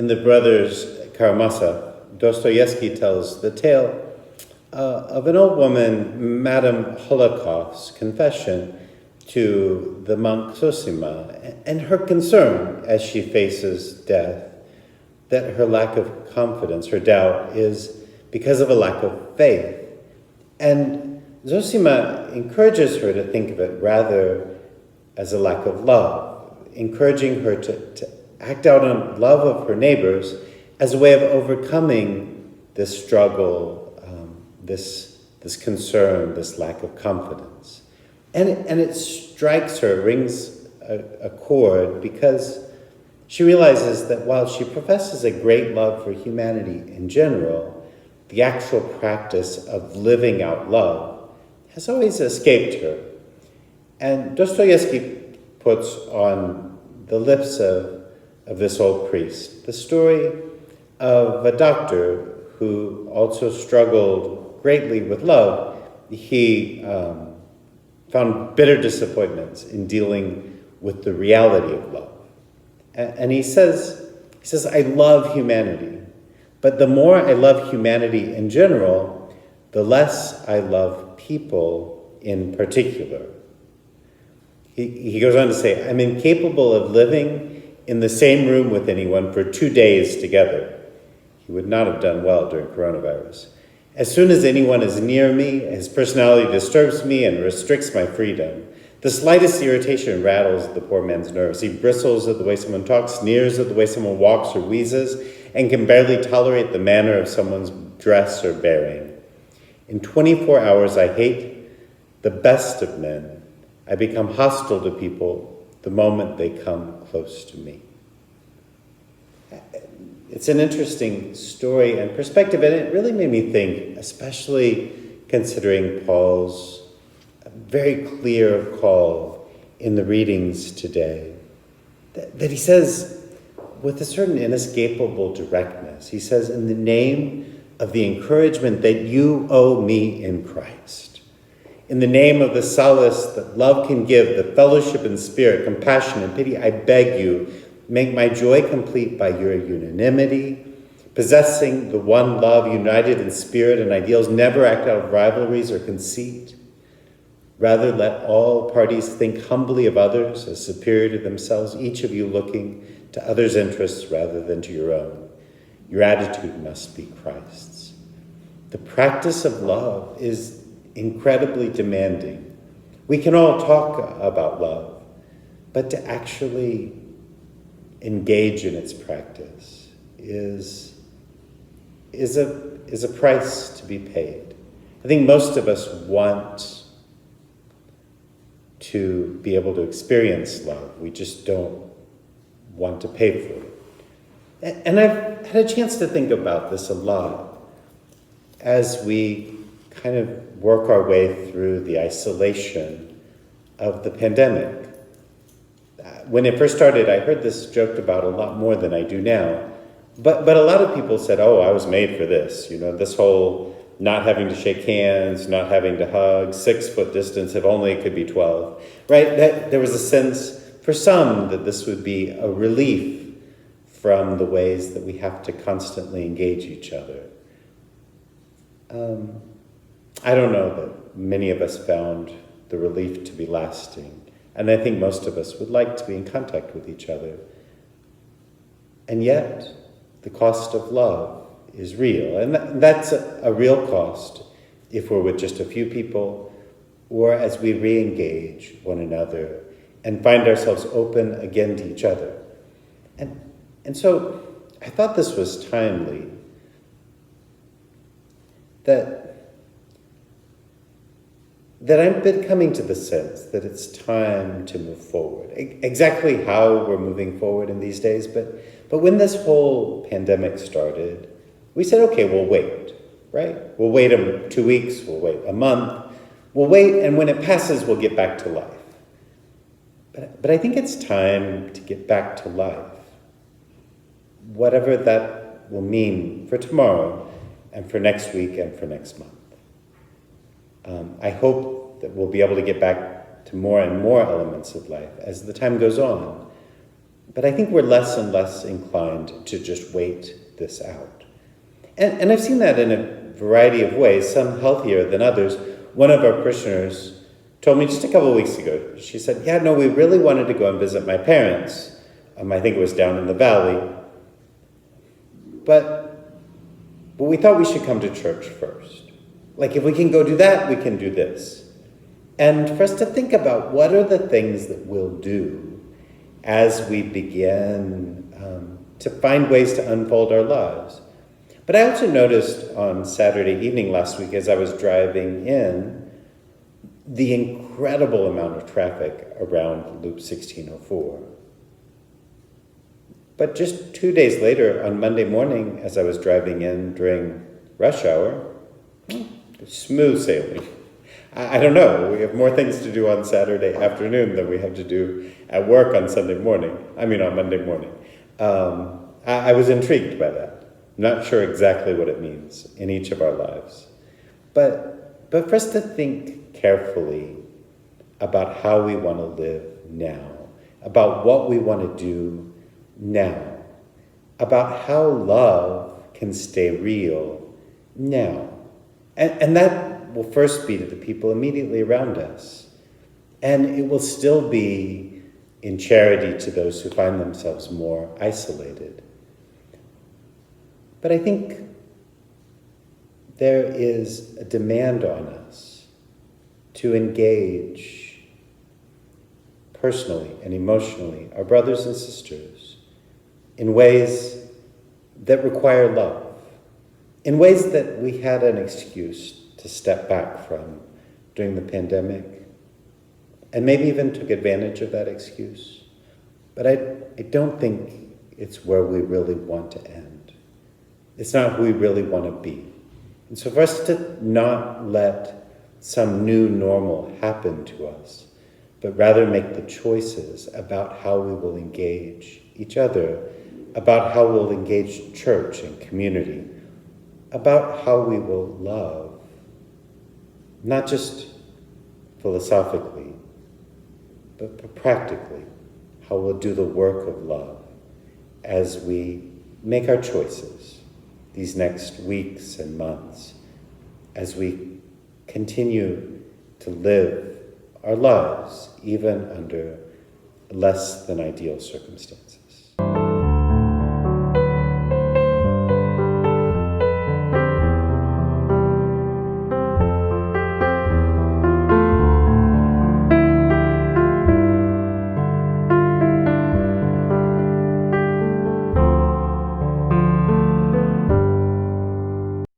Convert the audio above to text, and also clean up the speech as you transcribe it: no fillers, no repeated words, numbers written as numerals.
In the Brothers Karamazov, Dostoevsky tells the tale of an old woman, Madame Holocaust's confession to the monk Zosima, and her concern as she faces death, that her lack of confidence, her doubt, is because of a lack of faith. And Zosima encourages her to think of it rather as a lack of love, encouraging her to act out on love of her neighbors as a way of overcoming this struggle, this concern, this lack of confidence. And it strikes her, rings a chord, because she realizes that while she professes a great love for humanity in general, the actual practice of living out love has always escaped her. And Dostoevsky puts on the lips of this old priest the story of a doctor who also struggled greatly with love. He found bitter disappointments in dealing with the reality of love. And he says, I love humanity, but the more I love humanity in general, the less I love people in particular. He goes on to say, I'm incapable of living in the same room with anyone for 2 days together. He would not have done well during coronavirus. As soon as anyone is near me, his personality disturbs me and restricts my freedom. The slightest irritation rattles the poor man's nerves. He bristles at the way someone talks, sneers at the way someone walks or wheezes, and can barely tolerate the manner of someone's dress or bearing. In 24 hours, I hate the best of men. I become hostile to people the moment they come close to me. It's an interesting story and perspective, and it really made me think, especially considering Paul's very clear call in the readings today, that he says with a certain inescapable directness, he says, in the name of the encouragement that you owe me in Christ, in the name of the solace that love can give, the fellowship in spirit, compassion and pity, I beg you, make my joy complete by your unanimity, possessing the one love, united in spirit and ideals, never act out of rivalries or conceit. Rather, let all parties think humbly of others as superior to themselves, each of you looking to others' interests rather than to your own. Your attitude must be Christ's. The practice of love is incredibly demanding. We can all talk about love, but to actually engage in its practice is a price to be paid. I think most of us want to be able to experience love. We just don't want to pay for it. And I've had a chance to think about this a lot as we kind of work our way through the isolation of the pandemic. When it first started, I heard this joked about a lot more than I do now. But a lot of people said, oh, I was made for this. This whole not having to shake hands, not having to hug, 6 foot distance, if only it could be 12, right? That there was a sense for some that this would be a relief from the ways that we have to constantly engage each other. I don't know that many of us found the relief to be lasting. And I think most of us would like to be in contact with each other. And yet, the cost of love is real. And that's a real cost if we're with just a few people, or as we re-engage one another and find ourselves open again to each other. And so I thought this was timely, that I've been coming to the sense that it's time to move forward. Exactly how we're moving forward in these days, but when this whole pandemic started, we said, okay, we'll wait, right? We'll wait 2 weeks, we'll wait a month, we'll wait, and when it passes, we'll get back to life. But I think it's time to get back to life, whatever that will mean for tomorrow and for next week and for next month. I hope that we'll be able to get back to more and more elements of life as the time goes on. But I think we're less and less inclined to just wait this out. And I've seen that in a variety of ways, some healthier than others. One of our parishioners told me just a couple of weeks ago, she said, yeah, no, we really wanted to go and visit my parents. I think it was down in the valley. But we thought we should come to church first. Like, if we can go do that, we can do this. And for us to think about what are the things that we'll do as we begin to find ways to unfold our lives. But I also noticed on Saturday evening last week as I was driving in, the incredible amount of traffic around Loop 1604. But just 2 days later, on Monday morning, as I was driving in during rush hour, smooth sailing. I don't know, we have more things to do on Saturday afternoon than we have to do at work on Monday morning. I was intrigued by that. I'm not sure exactly what it means in each of our lives. But for us to think carefully about how we want to live now, about what we want to do now, about how love can stay real now. And that will first be to the people immediately around us. And it will still be in charity to those who find themselves more isolated. But I think there is a demand on us to engage personally and emotionally our brothers and sisters in ways that require love, in ways that we had an excuse to step back from during the pandemic, and maybe even took advantage of that excuse. But I don't think it's where we really want to end. It's not who we really want to be. And so for us to not let some new normal happen to us, but rather make the choices about how we will engage each other, about how we'll engage church and community, about how we will love, not just philosophically, but practically, how we'll do the work of love as we make our choices these next weeks and months, as we continue to live our lives even under less than ideal circumstances.